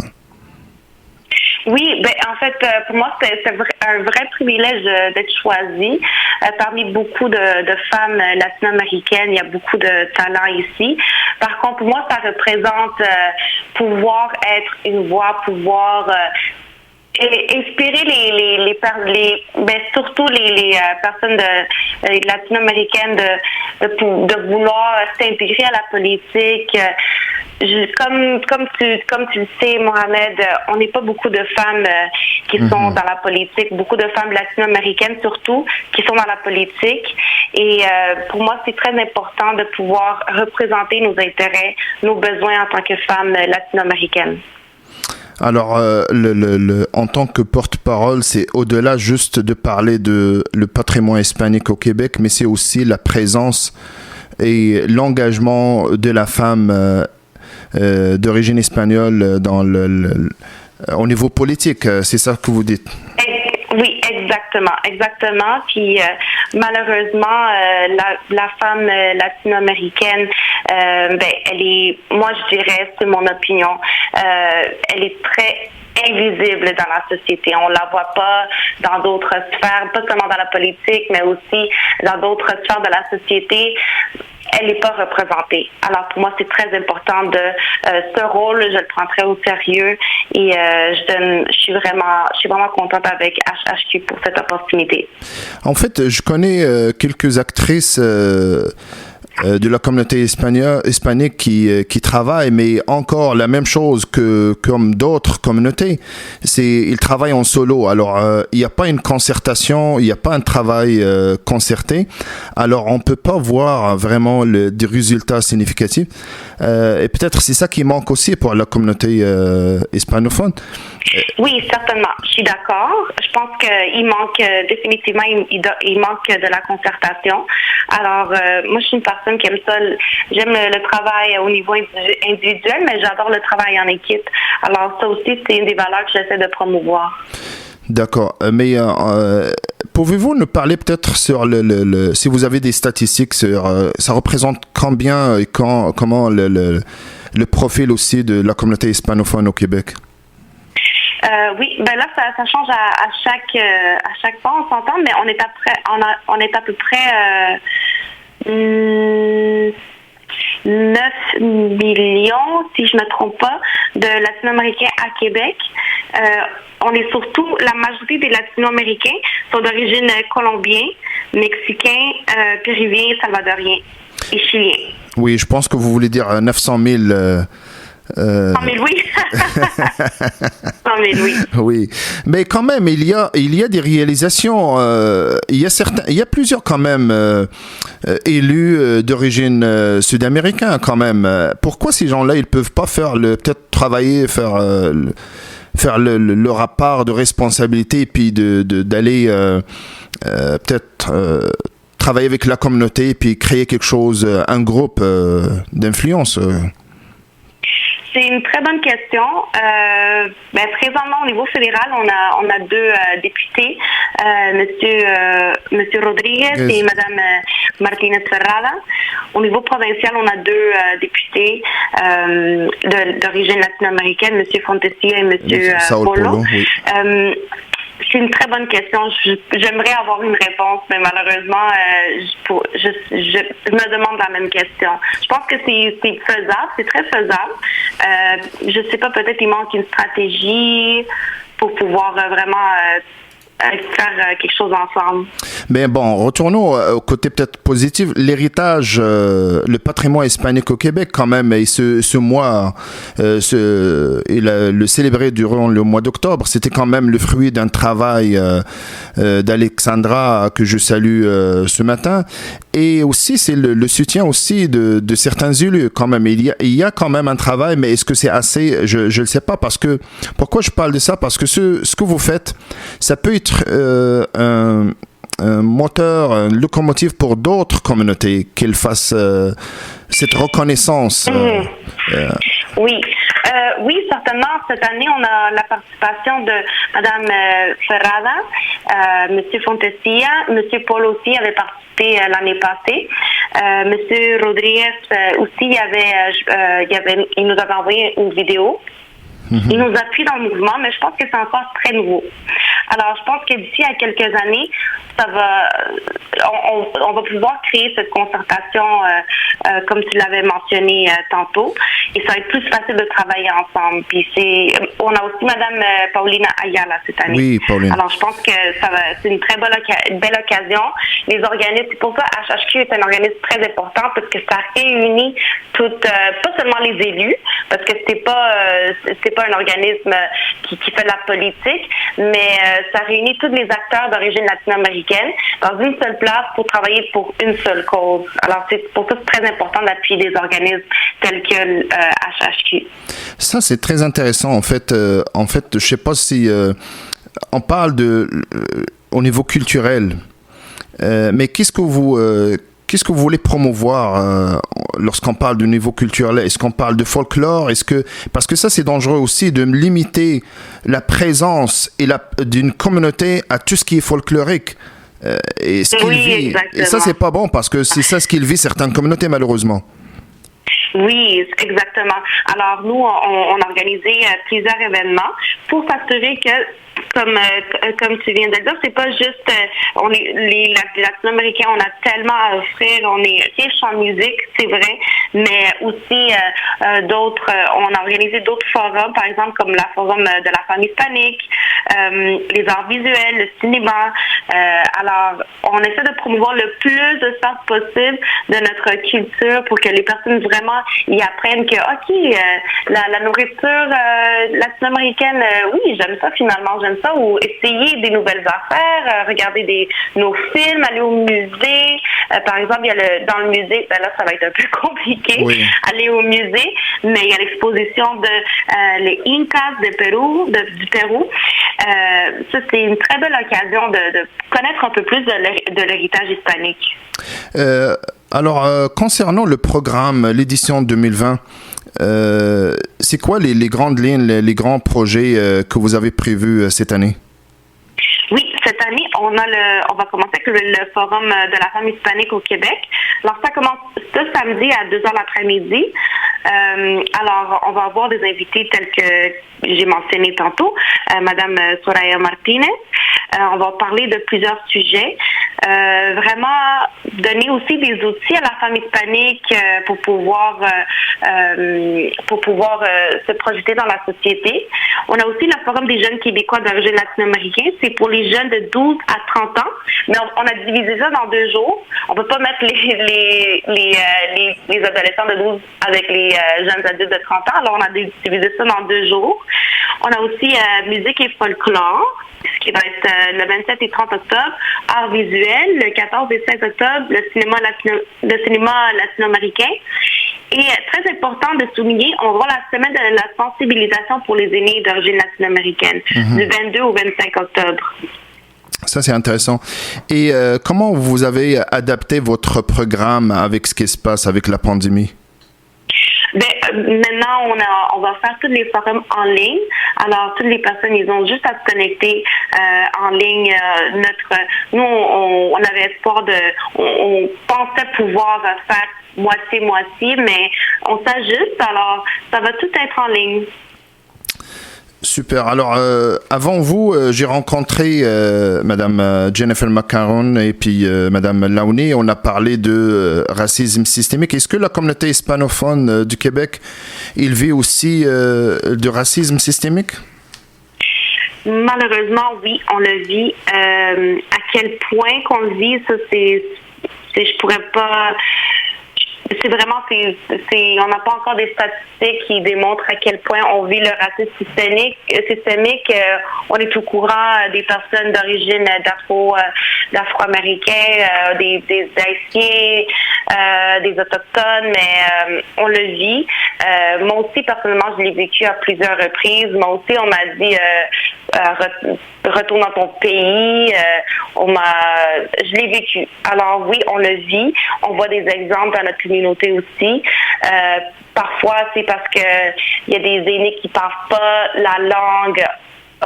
Oui, en fait, pour moi, c'est un vrai privilège d'être choisie. Parmi beaucoup de femmes latino-américaines, il y a beaucoup de talent ici. Par contre, pour moi, ça représente pouvoir être une voix, pouvoir inspirer surtout les personnes latino-américaines de vouloir s'intégrer à la politique. Comme tu le sais, Mohamed, on n'est pas beaucoup de femmes qui sont dans la politique, beaucoup de femmes latino-américaines surtout qui sont dans la politique. Et pour moi, c'est très important de pouvoir représenter nos intérêts, nos besoins en tant que femmes latino-américaines.
Alors, en tant que porte-parole, c'est au-delà juste de parler de le patrimoine hispanique au Québec, mais c'est aussi la présence et l'engagement de la femme d'origine espagnole au niveau politique. C'est ça que vous dites?
Oui, exactement. Puis malheureusement, la femme latino-américaine, moi je dirais, c'est mon opinion, elle est très invisible dans la société. On la voit pas dans d'autres sphères, pas seulement dans la politique, mais aussi dans d'autres sphères de la société. Elle n'est pas représentée. Alors pour moi, c'est très important ce rôle, je le prends très au sérieux et je suis vraiment contente avec HHQ pour cette opportunité.
En fait, je connais quelques actrices de la communauté hispanique qui travaillent, mais encore la même chose que comme d'autres communautés, ils travaillent en solo. Alors il n'y a pas une concertation, il n'y a pas un travail concerté. Alors on peut pas voir vraiment des résultats significatifs. Et peut-être c'est ça qui manque aussi pour la communauté hispanophone.
Oui, certainement. Je suis d'accord. Je pense qu'il manque définitivement, il manque de la concertation. Alors, moi, je suis une personne qui aime ça. J'aime le travail au niveau individuel, mais j'adore le travail en équipe. Alors, ça aussi, c'est une des valeurs que j'essaie de promouvoir.
D'accord. Mais pouvez-vous nous parler peut-être sur si vous avez des statistiques sur ça représente combien et comment le profil aussi de la communauté hispanophone au Québec?
Oui, là ça change à chaque fois, on s'entend, mais on est à peu près 9 millions, si je ne me trompe pas, de latino-américains à Québec. On est surtout, la majorité des latino-américains sont d'origine colombienne, mexicain, péruvien, salvadorien et chilien.
Oui, je pense que vous voulez dire 900 000
100 000 oui. 100 000 oui.
Oui, mais quand même, il y a des réalisations. Il y a plusieurs quand même élus d'origine sud-américaine quand même. Pourquoi ces gens-là, ils peuvent pas faire peut-être travailler, faire leur part de responsabilité et puis d'aller peut-être travailler avec la communauté et puis créer quelque chose, un groupe d'influence?
C'est une très bonne question. Présentement, au niveau fédéral, on a deux députés, Monsieur Rodriguez et Madame Martinez Ferrada. Au niveau provincial, on a deux députés d'origine latino-américaine, Monsieur Fontesilla et Monsieur Polo. Oui. C'est une très bonne question. J'aimerais avoir une réponse, mais malheureusement, je me demande la même question. Je pense que c'est faisable, c'est très faisable. Je ne sais pas, peut-être il manque une stratégie pour pouvoir vraiment faire quelque chose ensemble. Mais
bon, retournons au côté peut-être positif. L'héritage, le patrimoine hispanique au Québec quand même, et ce mois, le célébrer durant le mois d'octobre, c'était quand même le fruit d'un travail d'Alexandra que je salue ce matin. Et aussi, c'est le soutien aussi de certains élus quand même. Il y a quand même un travail, mais est-ce que c'est assez? Je ne le sais pas, parce que, pourquoi je parle de ça? Parce que ce que vous faites, ça peut être un moteur, une locomotive pour d'autres communautés, qu'ils fassent cette reconnaissance.
Oui. Oui, certainement. Cette année, on a la participation de Madame Ferrada, Monsieur Fontesilla, Monsieur Paul aussi avait participé l'année passée. Monsieur Rodriguez aussi, il nous avait envoyé une vidéo. Il nous appuie dans le mouvement, mais je pense que c'est encore très nouveau. Alors, je pense que d'ici à quelques années, on va pouvoir créer cette concertation, comme tu l'avais mentionné tantôt, et ça va être plus facile de travailler ensemble. Puis on a aussi Madame Paulina Ayala cette année.
Oui, Paulina.
Alors, je pense que c'est une très belle occasion. Les organismes, c'est pour ça HHQ est un organisme très important, parce que ça réunit pas seulement les élus, parce que c'est pas un organisme qui fait de la politique, mais ça réunit tous les acteurs d'origine latino-américaine dans une seule place pour travailler pour une seule cause. Alors, c'est pour ça que c'est très important d'appuyer des organismes tels que HHQ.
Ça, c'est très intéressant. En fait, je sais pas si on parle au niveau culturel, mais qu'est-ce que vous voulez promouvoir lorsqu'on parle du niveau culturel? Est-ce qu'on parle de folklore? Parce que ça, c'est dangereux aussi de limiter la présence d'une communauté à tout ce qui est folklorique. Et ce qu'il vit.
Exactement.
Et ça, c'est pas bon, parce que c'est ça ce qu'il vit certaines communautés, malheureusement.
Oui, exactement. Alors, nous, on a organisé plusieurs événements pour s'assurer que, comme tu viens de le dire, c'est pas juste les Latino-Américains, on a tellement à offrir, on est riche en musique, c'est vrai, mais aussi d'autres, on a organisé d'autres forums, par exemple comme le forum de la femme hispanique, les arts visuels, le cinéma. Alors, on essaie de promouvoir le plus de ça possible de notre culture pour que les personnes vraiment y apprennent que, OK, la nourriture latino-américaine, oui, j'aime ça finalement, ou essayer des nouvelles affaires, regarder nos films, aller au musée. Par exemple, il y a dans le musée, là, ça va être un peu compliqué, aller au musée, mais il y a l'exposition les Incas du Pérou. Ça, c'est une très belle occasion de connaître un peu plus de l'héritage hispanique.
Alors, concernant le programme, l'édition 2020, c'est quoi les grandes lignes, les grands projets que vous avez prévus cette année?
Oui, cette année, on va commencer avec le Forum de la femme hispanique au Québec. Alors, ça commence ce samedi à 2h l'après-midi. Alors, on va avoir des invités tels que j'ai mentionné tantôt, Madame Soraya Martinez. On va parler de plusieurs sujets. vraiment donner aussi des outils à la femme hispanique pour pouvoir se projeter dans la société. On a aussi le Forum des jeunes québécois d'origine latino-américaine. C'est pour les jeunes de 12 à 30 ans. Mais on a divisé ça dans 2 jours. On peut pas mettre les adolescents de 12 avec les jeunes adultes de 30 ans. Alors, on a divisé ça dans 2 jours. On a aussi musique et folklore, ce qui va être le 27 et 30 octobre. Art visuel, le 14 et 16 octobre, le cinéma latino-américain. Et très important de souligner, on va voir la semaine de la sensibilisation pour les aînés d'origine latino-américaine, du 22 au 25 octobre.
Ça, c'est intéressant. Et comment vous avez adapté votre programme avec ce qui se passe avec la pandémie?
Maintenant, on va faire tous les forums en ligne. Alors, toutes les personnes, ils ont juste à se connecter en ligne. Nous, on avait espoir on pensait pouvoir faire moitié-moitié, mais on s'ajuste. Alors, ça va tout être en ligne.
Super. Alors, avant vous, j'ai rencontré Madame Jennifer McCarron et puis Madame Launay. On a parlé de racisme systémique. Est-ce que la communauté hispanophone du Québec, il vit aussi de racisme systémique?
Malheureusement, oui, on le vit. À quel point qu'on le vit, ça, je pourrais pas... C'est vraiment, on n'a pas encore des statistiques qui démontrent à quel point on vit le racisme systémique. On est au courant des personnes d'origine d'afro-américains, des Haïtiens, des autochtones, mais on le vit. Moi aussi, personnellement, je l'ai vécu à plusieurs reprises. Moi aussi, on m'a dit retourne dans ton pays. Je l'ai vécu. Alors oui, on le vit. On voit des exemples dans notre communauté aussi. Parfois, c'est parce que il y a des aînés qui parlent pas la langue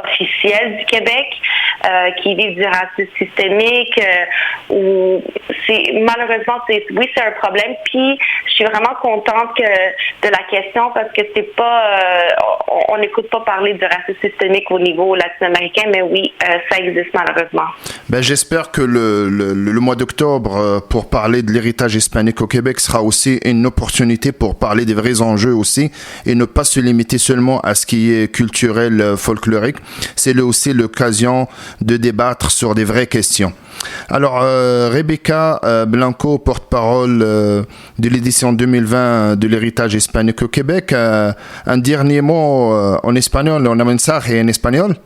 officielle du Québec, qui vivent du racisme systémique, ou malheureusement c'est un problème. Puis je suis vraiment contente de la question parce que c'est pas on n'écoute pas parler du racisme systémique au niveau latino-américain, mais oui, ça existe malheureusement.
J'espère que le mois d'octobre pour parler de l'héritage hispanique au Québec sera aussi une opportunité pour parler des vrais enjeux aussi et ne pas se limiter seulement à ce qui est culturel, folklorique. C'est aussi l'occasion de débattre sur des vraies questions. Alors, Rebecca Blanco, porte-parole de l'édition 2020 de l'héritage hispanique au Québec, un dernier mot en espagnol, un mensaje en espagnol?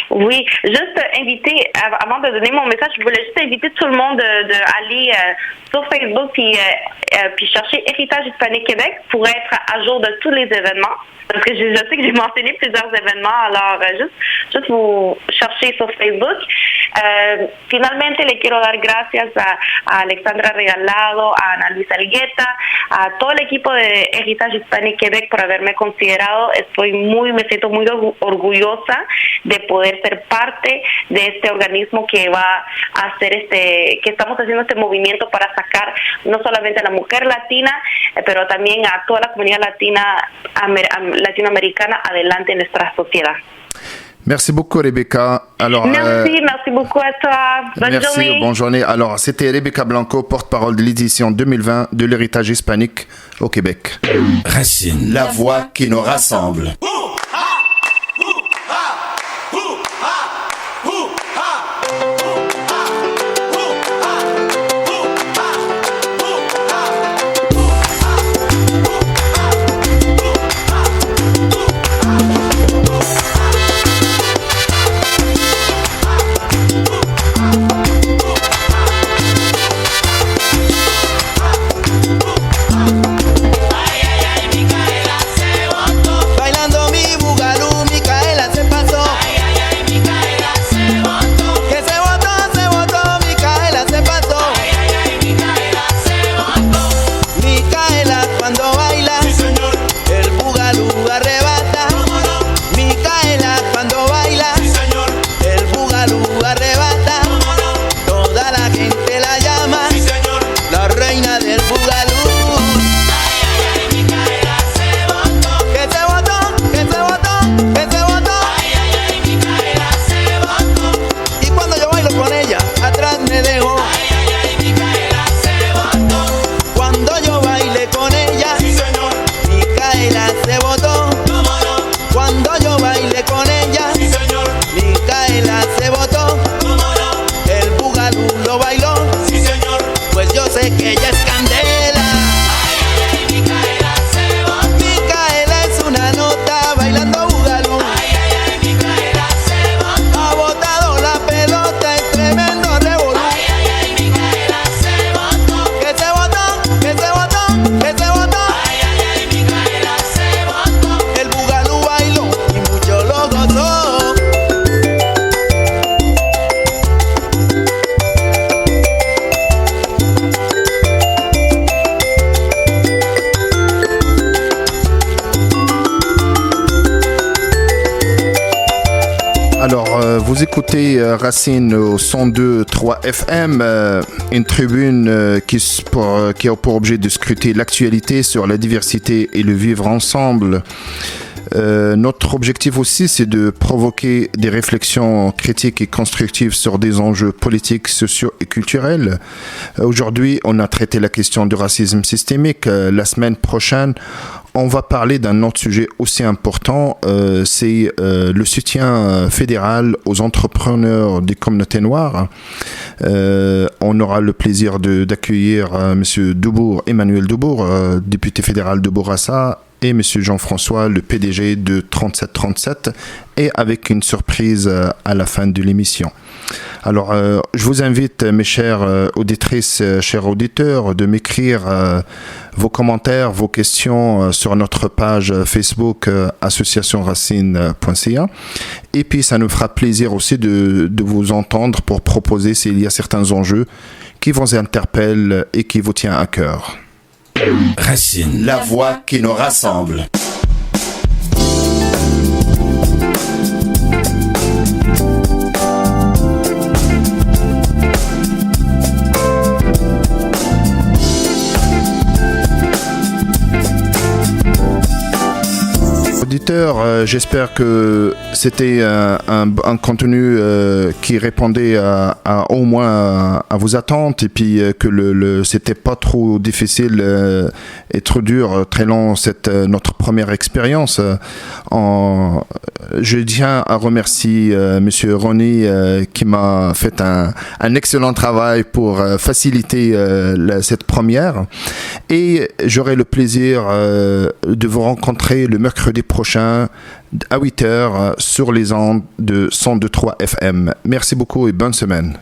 Oui, juste inviter, avant de donner mon message, je voulais juste inviter tout le monde d'aller sur Facebook puis chercher Héritage hispanique Québec pour être à jour de tous les événements. Parce que je sais que j'ai mentionné plusieurs événements, alors juste vous chercher sur Facebook. Finalmente le quiero dar gracias a Alexandra Regalado, a Ana Luisa Algueta, a todo el equipo de Heritage Hispanic Quebec por haberme considerado. Me siento muy orgullosa de poder ser parte de este organismo que va a hacer que estamos haciendo este movimiento para sacar no solamente a la mujer latina, pero también a toda la comunidad latinoamericana adelante en nuestra sociedad.
Merci beaucoup, Rebecca. Alors,
merci beaucoup à toi. Bonne journée.
Bonne journée. Alors, c'était Rebecca Blanco, porte-parole de l'édition 2020 de l'héritage hispanique au Québec.
Racine, la voix qui nous rassemble.
Bailando ella es candela. Micaela es una nota bailando bugalú. Ha botado la pelota en tremendo revolú. Que se botó, que se botó, que se botó. El bugalú bailó y mucho lo gozó.
Alors, vous écoutez Racine au 102.3 FM, une tribune qui a pour objet de scruter l'actualité sur la diversité et le vivre ensemble. Notre objectif aussi, c'est de provoquer des réflexions critiques et constructives sur des enjeux politiques, sociaux et culturels. Aujourd'hui, on a traité la question du racisme systémique. La semaine prochaine, on va parler d'un autre sujet aussi important, c'est le soutien fédéral aux entrepreneurs des communautés noires. On aura le plaisir d'accueillir M. Dubourg, Emmanuel Dubourg, député fédéral de Bourassa, et M. Jean-François, le PDG de 3737, et avec une surprise à la fin de l'émission. Alors, je vous invite, mes chères auditrices, chers auditeurs, de m'écrire vos commentaires, vos questions sur notre page Facebook associationracine.ca. Et puis, ça nous fera plaisir aussi de vous entendre pour proposer s'il y a certains enjeux qui vous interpellent et qui vous tiennent à cœur.
Racine, la voix qui nous rassemble.
Auditeurs, j'espère que c'était un contenu qui répondait au moins à vos attentes, et puis que c'était pas trop difficile et trop dur, très long, notre première expérience. Je tiens à remercier Monsieur Ronny qui m'a fait un excellent travail pour faciliter cette première, et j'aurai le plaisir de vous rencontrer le mercredi prochain à 8h sur les ondes de 102.3 FM. Merci beaucoup et bonne semaine.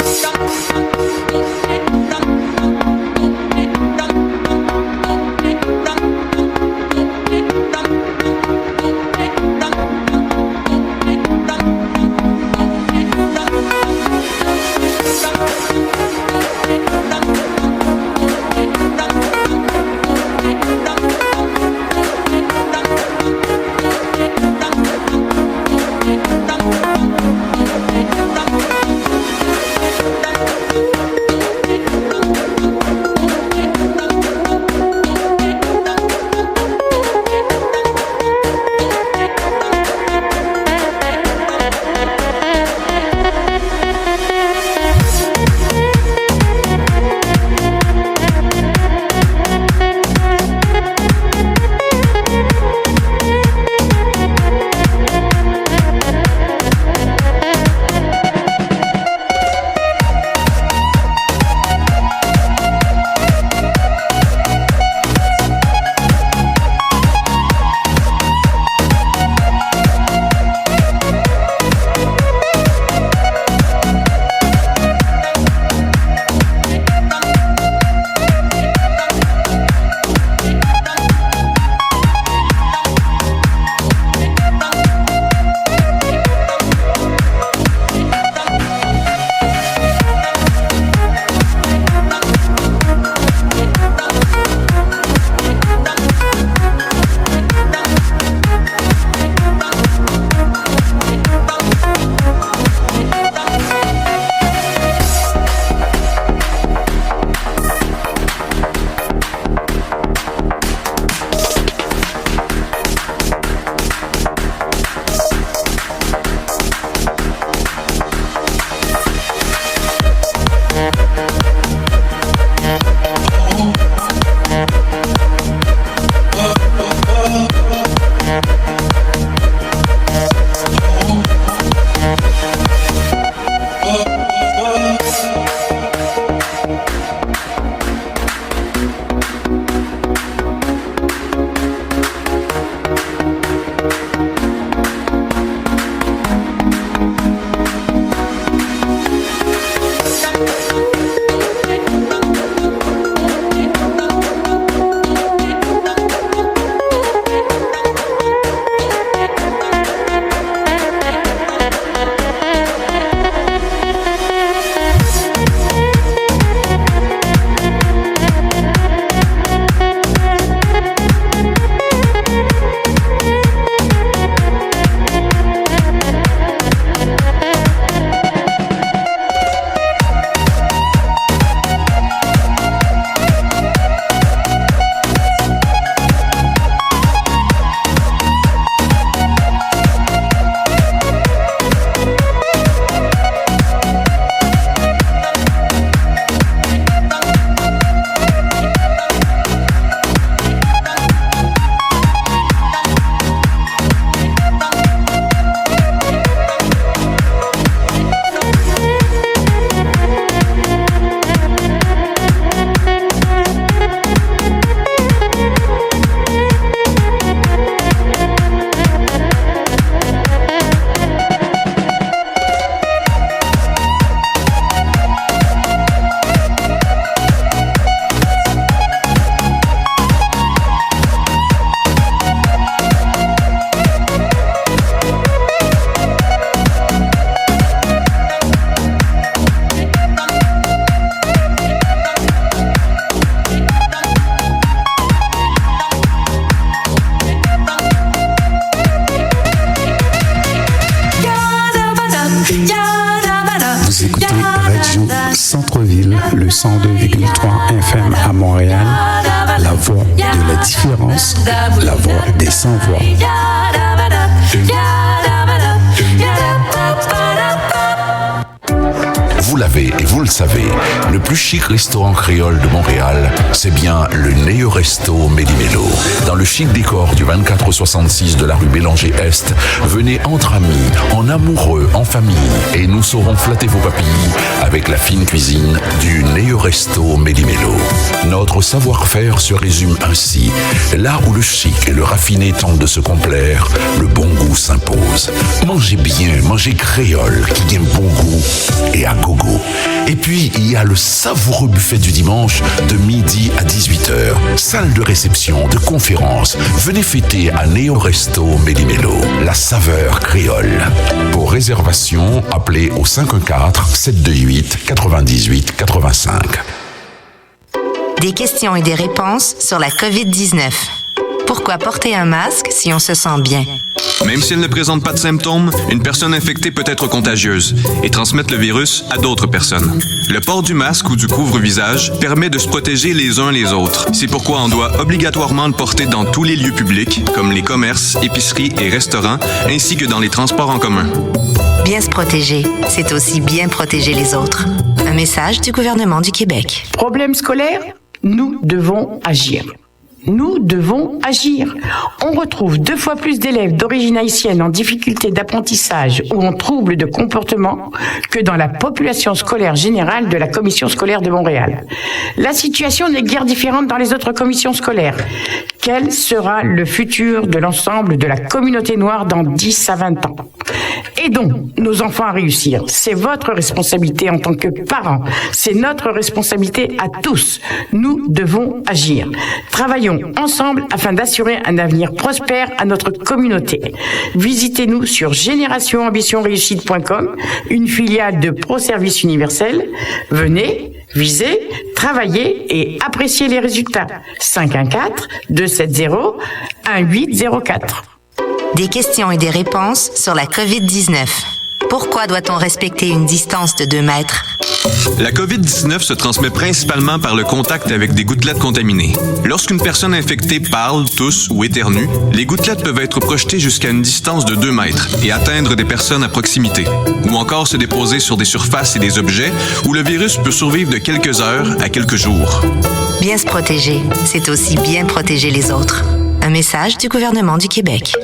102,3 FM à Montréal, la voix de la différence, la voix des sans-voix.
Vous l'avez et vous le savez, le plus chic restaurant créole de Montréal, c'est bien le Neo Resto Méli-Mélo. Dans le chic décor du 2466 de la rue Bélanger-Est, venez entre amis, en amoureux, en famille, et nous saurons flatter vos papilles avec la fine cuisine du Neo Resto Méli-Mélo. Notre savoir-faire se résume ainsi. Là où le chic et le raffiné tentent de se complaire, le bon goût s'impose. Mangez bien, mangez créole, qui gagne bon goût et à gogo. Et puis, il y a le savoureux buffet du dimanche de midi à 18h. Salle de réception, de conférence. Venez fêter à Neo Resto Méli-Mélo. La saveur créole. Pour réservation, appelez au 514-728-98-85.
Des questions et des réponses sur la COVID-19. Pourquoi porter un masque si on se sent bien?
Même si elle ne présente pas de symptômes, une personne infectée peut être contagieuse et transmettre le virus à d'autres personnes. Le port du masque ou du couvre-visage permet de se protéger les uns les autres. C'est pourquoi on doit obligatoirement le porter dans tous les lieux publics, comme les commerces, épiceries et restaurants, ainsi que dans les transports en commun.
Bien se protéger, c'est aussi bien protéger les autres. Un message du gouvernement du Québec.
Problème scolaire? Nous devons agir. Nous devons agir. On retrouve 2 fois plus d'élèves d'origine haïtienne en difficulté d'apprentissage ou en troubles de comportement que dans la population scolaire générale de la Commission scolaire de Montréal. La situation n'est guère différente dans les autres commissions scolaires. Quel sera le futur de l'ensemble de la communauté noire dans 10 à 20 ans? Aidons nos enfants à réussir. C'est votre responsabilité en tant que parents. C'est notre responsabilité à tous. Nous devons agir. Travaillons ensemble afin d'assurer un avenir prospère à notre communauté. Visitez-nous sur générationambitionréussite.com, une filiale de ProService Universel. Venez, visez, travaillez et appréciez les résultats. 514-270-1804.
Des questions et des réponses sur la COVID-19. Pourquoi doit-on respecter une distance de 2 mètres?
La COVID-19 se transmet principalement par le contact avec des gouttelettes contaminées. Lorsqu'une personne infectée parle, tousse ou éternue, les gouttelettes peuvent être projetées jusqu'à une distance de 2 mètres et atteindre des personnes à proximité, ou encore se déposer sur des surfaces et des objets où le virus peut survivre de quelques heures à quelques jours.
Bien se protéger, c'est aussi bien protéger les autres. Un message du gouvernement du Québec.